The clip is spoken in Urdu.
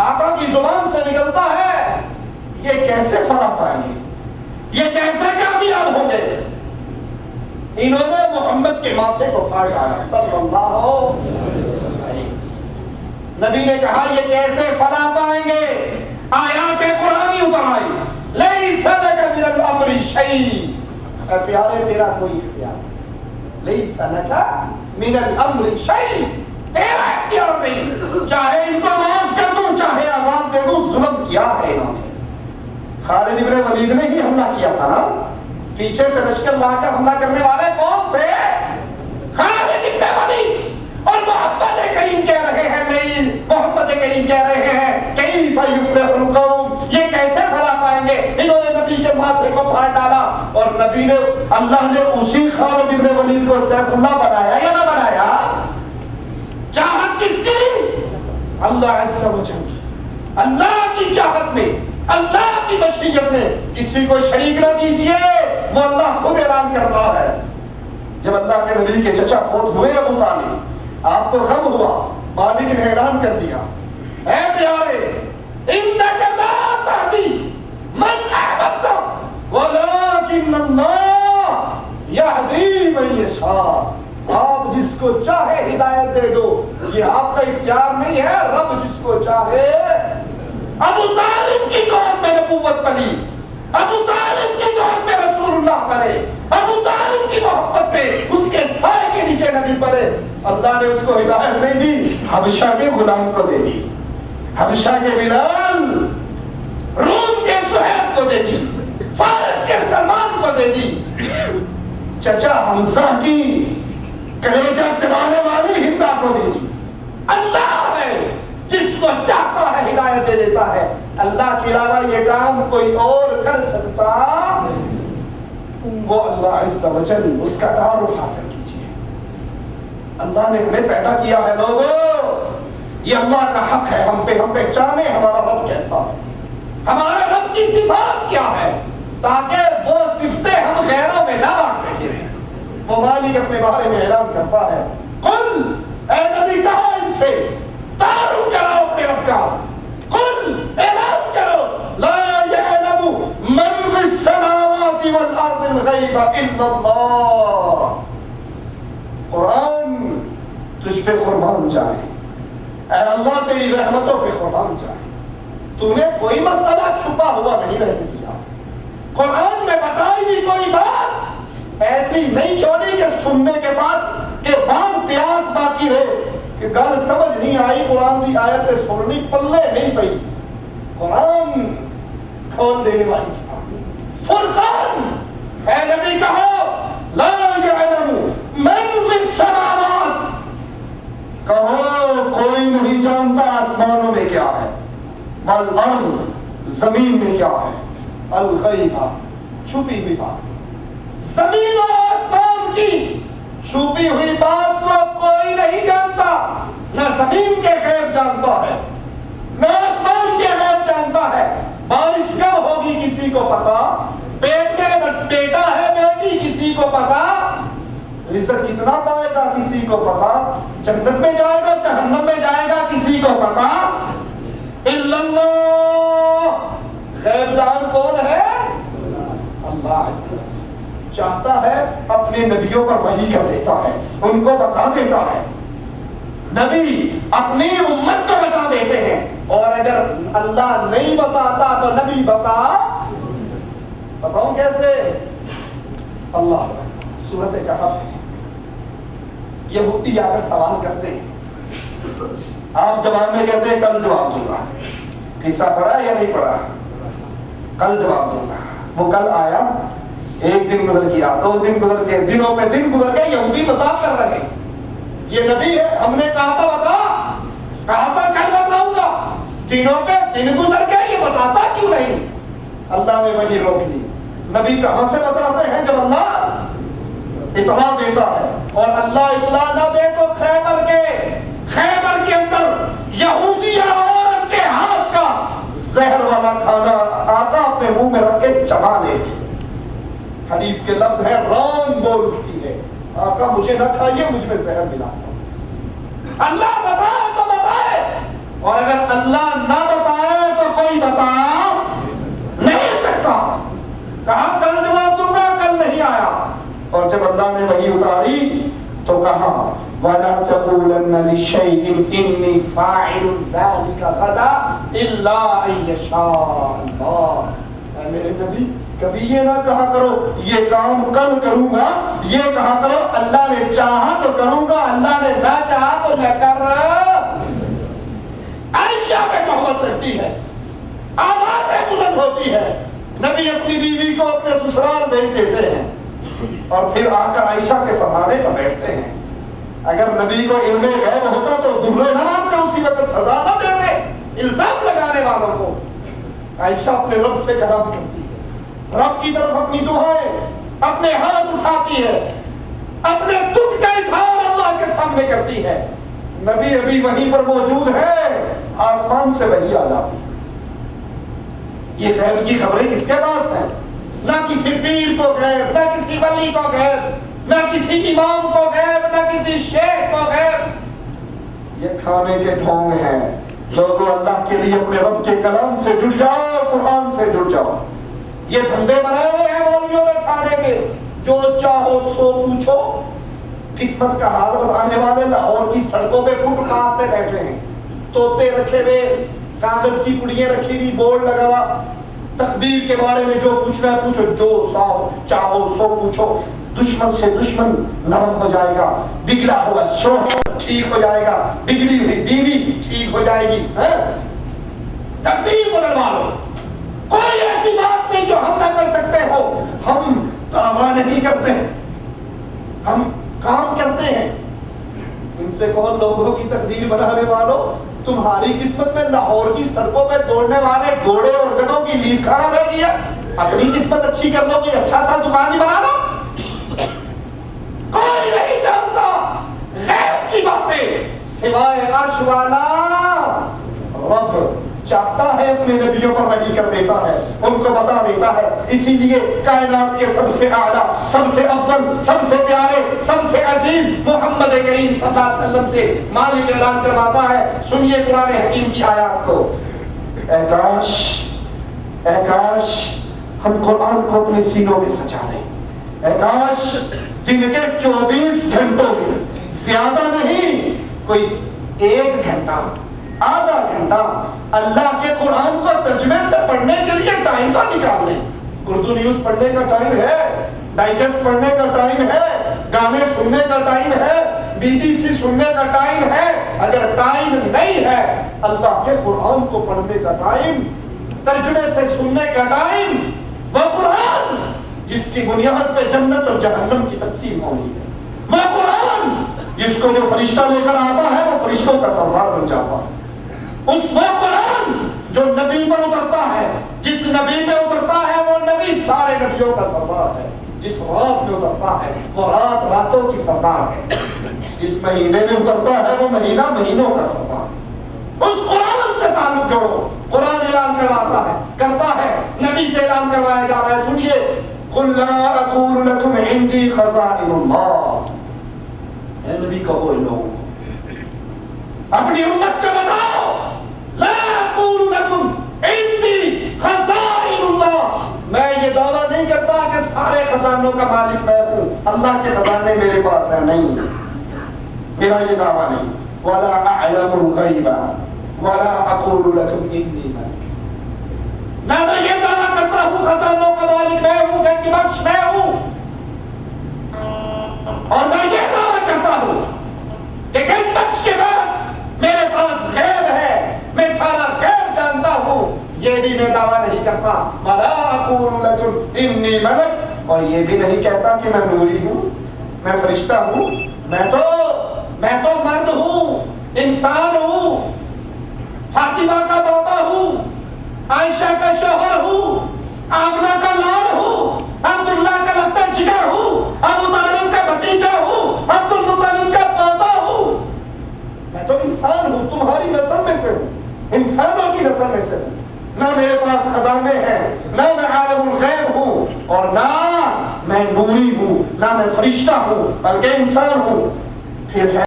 آقا کی زبان سے نکلتا ہے یہ کیسے فلاح پائیں گے, یہ کیسے کامیاب ہوں گے. انہوں نے محمد کے ماتھے کو پھاڑ ڈالا صلی اللہ علیہ وسلم. نبی نے کہا یہ کیسے فلاح پائیں گے؟ آیات قرآنی اتر آئی, لیس لک من الامر شیء, اے پیارے تیرا کوئی اختیار نہیں. لیس لک من الامر شیء, تیرا اختیار نہیں, چاہے ان کو معاف کر دوں چاہے عذاب دے دوں, ظلم کیا ہے انہوں نے. خالد ابن ولید نے ہی حملہ کیا تھا نا, پیچھے سے لشکر لا کر حملہ کرنے والے کون تھے؟ خالد ابن ولید. اور محمد کریم کہہ رہے ہیں, نہیں محمد کریم کہہ رہے ہیں کیف یفلح القوم, یہ کیسے فلاح پائیں گے؟ انہوں نے نبی کے ماتھے کو پھاڑ ڈالا. اور نبی نے, اللہ نے اسی خالد ابن ولید کو سیف اللہ بنایا یا نہ بنایا؟ چاہت کس کی؟ اللہ عز و جل کی. اللہ کی چاہت میں, اللہ کی مشیت میں کسی کو شریک نہ کیجیے, وہ اللہ خود اعلان کرتا ہے. جب اللہ کے نبی کے چچا فوت ہوئے ابو طالب, آپ کو غم ہوا, مالک نے اعلان کر دیا, اے پیارے انک لا تہدی من احببت ولکن اللہ یہدی من یشاء. آپ جس کو چاہے ہدایت دے دو, یہ آپ کا اختیار نہیں ہے, رب جس کو چاہے. ابو طالب کی قوم میں نبوت پلی, ابو طالب کی قوم میں رسول اللہ پڑے, ابو طالب کی محبت پہ اس کے سائے کے نیچے نبی پڑے. اللہ نے اس کو ہدایت نہیں دی, حبشہ کے غلام کو دے دی, حبشہ کے بلال, روم کے سہیب کو دے دی, فارس کے سلمان کو دے دی, چچا حمزہ کی کلیجہ چلانے والی ہندا کو دے دی. اللہ ہے جس کو چاہتا ہے ہدایت دے دیتا ہے. اللہ کے علاوہ یہ کام کوئی اور کر سکتا, وہ اللہ عز و جل, اس کا تعارف حاصل کیجیے. اللہ نے ہمیں پیدا کیا ہے لوگوں, یہ اللہ کا حق ہے ہم پہچانے ہمارا رب کیسا ہے, ہمارا رب کی صفات کیا ہے, تاکہ وہ صفتیں ہم غیروں میں نہ بانٹتے پھریں. وہ مالک اپنے بارے میں اعلان کرتا ہے, قل, اے نبی کہو ان سے, تعارف کراؤ اپنے رب کا, قل اعلان کرو, لا یعلم من فی السماوات والارض الغیب الا اللہ. قرآن تجھ پہ قربان جائے, اے اللہ تیری رحمتوں پہ قربان جائے, تو نے کوئی مسئلہ چھپا ہوا نہیں رہنے دیا. قرآن میں بتائی بھی کوئی بات ایسی نہیں چھوڑی کہ سننے کے بعد پیاس باقی رہے, کہ گل سمجھ نہیں آئی, قرآن کی آیتیں سننی پلے نہیں پئی. قرآن کھول دینے والی کتاب, فرقان. اے نبی کہو, لا یعلم من فی السماوات, کہو کوئی نہیں جانتا آسمانوں میں کیا ہے, والارض, زمین میں کیا ہے, الغیبہ, چھپی ہوئی بات. زمین و آسمان کی چھپی ہوئی بات کو کوئی نہیں جانتا, نہ زمین کے غیب جانتا ہے, نہ آسمان کے غیب جانتا ہے. بارش کب ہوگی کسی کو پتا, پیٹ میں بیٹا ہے بیٹی کسی کو پتا, رزق کتنا پائے گا کسی کو پتا, جنت میں جائے گا جہنم میں جائے گا کسی کو پتا. الا اللہ, غیب دان کون ہے؟ اللہ عز و جل. چاہتا ہے اپنے نبیوں پر وحی کر دیتا ہے, ان کو بتا دیتا ہے, نبی اپنی امت کو بتا دیتے ہیں. اور اگر اللہ نہیں بتاتا تو نبی بتاؤں کیسے؟ اللہ سورۃ کہف, یہودی آ کر سوال کرتے ہیں, آپ جواب میں کہتے ہیں کل جواب دوں گا. قصہ پڑھا یا نہیں پڑھا؟ کل جواب دوں گا. وہ کل آیا, ایک دن گزر گیا, 2 دن گزر گئے, دنوں پہ دن گزر گئے, یہودی مذاق کر رہے, یہ نبی ہے, ہم نے کہا تھا بتا, کہا تھا کل بتاؤں گا, دنوں پہ دن گزر گئے, یہ بتاتا کیوں نہیں؟ اللہ نے وہی روک لی. نبی کہاں سے بتاتے ہیں جب اللہ اطلاع دیتا ہے, اور اللہ اطلاع نہ دے تو خیبر کے اندر یہودیہ عورت کے ہاتھ کا زہر والا کھانا آتا اپنے منہ میں رکھ کے چبا لیتی. حدیث کے لفظ ہے, ران بولتی ہے, آقا مجھے نہ کھائیے, مجھ میں زہر ملا. اللہ بتائے تو بتائے, اور اگر اللہ نہ بتا نہیں سکتا. کہا کل جواب دوں گا, کل نہیں آیا. اور جب اللہ نے وحی اتاری تو کہا وَلَا تَقُولَنَّ لِشَيْءٍ إِنِّي فَاعِلٌ ذَلِكَ غَدًا إِلَّا أَن يَشَاءَ اللَّهُ. اے میرے نبی کبھی یہ نہ کہا کرو یہ کام کل کروں گا, یہ کہا کرو اللہ نے چاہا تو کروں گا, اللہ نے نہ چاہا تو نہ کر. عائشہ پہ تہمت رہتی ہے, آوازیں بلند ہوتی ہے, نبی اپنی بیوی کو اپنے سسرال بھیج دیتے ہیں اور پھر آ کر عائشہ کے سامنے پر بیٹھتے ہیں. اگر نبی کو علم غیب ہوتا تو درے نہ مار کر اسی وقت سزا نہ دیتے الزام لگانے والوں کو. عائشہ اپنے رب سے کرم کرتی ہے, رب کی طرف اپنی دعائیں, اپنے ہاتھ اٹھاتی ہے, اپنے دکھ کا اظہار اللہ کے سامنے کرتی ہے. نبی ابھی وہیں پر موجود ہے, آسمان سے وحی آ جاتی ہے. یہ غیب کی خبریں کس کے پاس ہیں؟ نہ کسی پیر کو غیب, نہ کسی ولی کو غیب, نہ کسی امام کو غیب, نہ کسی شیخ کو غیب. یہ کھانے کے ڈھونگ ہیں. لوگوں اللہ کے لیے اپنے رب کے کلام سے جڑ جاؤ, قرآن سے جڑ جاؤ. یہ دھندے بنائے ہوئے ہیں مولویوں نے کھانے کے, جو چاہو سو پوچھو. قسمت کا حال بتانے والے لاہور کی سڑکوں پہ فٹ پاتھ پہ بیٹھے ہیں, طوطے رکھے ہوئے, کاغذ کی پڑیاں رکھی ہوئی, بورڈ لگا ہوا, تقدیر کے بارے میں جو پوچھنا ہے پوچھو, جو چاہو سو پوچھو. دشمن سے دشمن نرم ہو جائے گا, بگڑا ہوا شوہر ٹھیک ہو جائے گا, بگڑی ہوئی بیوی ٹھیک ہو جائے گی. تقدیر بدلوا لو, کوئی ایسی بات نہیں جو ہم نہ کر سکتے ہو. ہم دعویٰ نہیں کرتے, ہم کام کرتے ہیں. ان سے کہو لوگوں کی تقدیر بنانے والوں, تمہاری قسمت میں لاہور کی سڑکوں پہ دوڑنے والے گھوڑے اور گدھوں کی نیند خراب رہ گئی ہے. اپنی قسمت اچھی کر لو, کوئی اچھا سا دکان ہی بنا لو. کوئی نہیں جانتا غیب کی باتیں سوائے عرش والا رب. چاہتا ہے اپنے نبیوں پر وحی کر دیتا ہے, ان کو بتا دیتا ہے. اسی لیے کائنات کے سب سے اعلیٰ, سب سے افضل, سب سے پیارے, سب سے عظیم محمد کریم صلی اللہ علیہ وسلم سے مالک اعلان کرواتا ہے. سنیے قرآن حکیم کی آیات کو. اے کاش ہم قرآن کو اپنے سینوں میں سجا لیں. اے کاش دن کے 24 گھنٹوں میں زیادہ نہیں, کوئی 1 گھنٹہ, آدھا گھنٹہ اللہ کے قرآن کو ترجمے سے پڑھنے کے لیے ٹائم کا نکال لیں. اردو نیوز پڑھنے کا ٹائم ہے, ڈائجسٹ پڑھنے کا ٹائم ہے, گانے سننے کا ٹائم ہے, BBC سننے کا ٹائم ہے. اگر ٹائم نہیں ہے, اللہ کے قرآن کو پڑھنے کا ٹائم, ترجمے سے سننے کا ٹائم, وہ قرآن جس کی بنیاد پہ جنت اور جہنم کی تقسیم ہونی ہے, وہ قرآن جس کو جو فرشتہ لے کر آتا ہے وہ فرشتوں کا سردار بن جاتا ہے. اس وہ قرآن جو نبی پر اترتا ہے, جس نبی پہ اترتا ہے وہ نبی سارے نبیوں کا سردار ہے. جس رات میں اترتا ہے وہ رات راتوں کی سردار ہے. جس مہینے میں اترتا ہے وہ مہینہ مہینوں کا سردار ہے. اس قرآن سے تعلق جوڑو. قرآن اعلان کرتا ہے, نبی سے اعلان کروایا جا رہا ہے. سنیے, قُلْ لَا أَقُولُ لَكُمْ عِنْدِي خَزَائِنُ اللَّهِ. اے نبی کہو ان لوگوں کو, اپنی امت کو بتاؤ, لا اقول لکم عندی خزائن اللہ, میں یہ دعویٰ نہیں کرتا کہ سارے خزانوں کا مالک میں ہوں, اللہ کے خزانے میرے پاس ہیں, نہیں, میرا یہ دعویٰ نہیں. ولا اعلم الغیب ولا اقول لکم انی ملک, نہ میں یہ دعویٰ کرتا ہوں خزانوں کا مالک میں ہوں, گنج بخش میں ہوں, اور میں یہ دعویٰ کرتا ہوں کہ گنج بخش کے بعد میرے پاس غیب ہے, میں سارا غیب جانتا ہوں, یہ بھی میں دعویٰ نہیں کرتا. ولا اقول لکم انی ملک, اور یہ بھی نہیں کہتا کہ میں نوری ہوں, میں فرشتہ ہوں, میں تو مرد ہوں, انسان ہوں, فاطمہ کا بابا ہوں, عائشہ کا شوہر ہوں, آمنہ کا لال ہوں, عبداللہ کا لگتا جگر ہوں, ابو طالب کا بھتیجا ہوں, عبد المطلب کا پوتا ہوں. میں تو انسان ہوں, تمہاری نسل میں سے ہوں, انسانوں کی نسل میں سے ہوں. نہ میرے پاس خزانے ہیں, نہ میں عالم الغیب ہوں, اور نہ میں نوری ہوں, نہ میں فرشتہ ہوں, بلکہ انسان ہوں. پھر ہے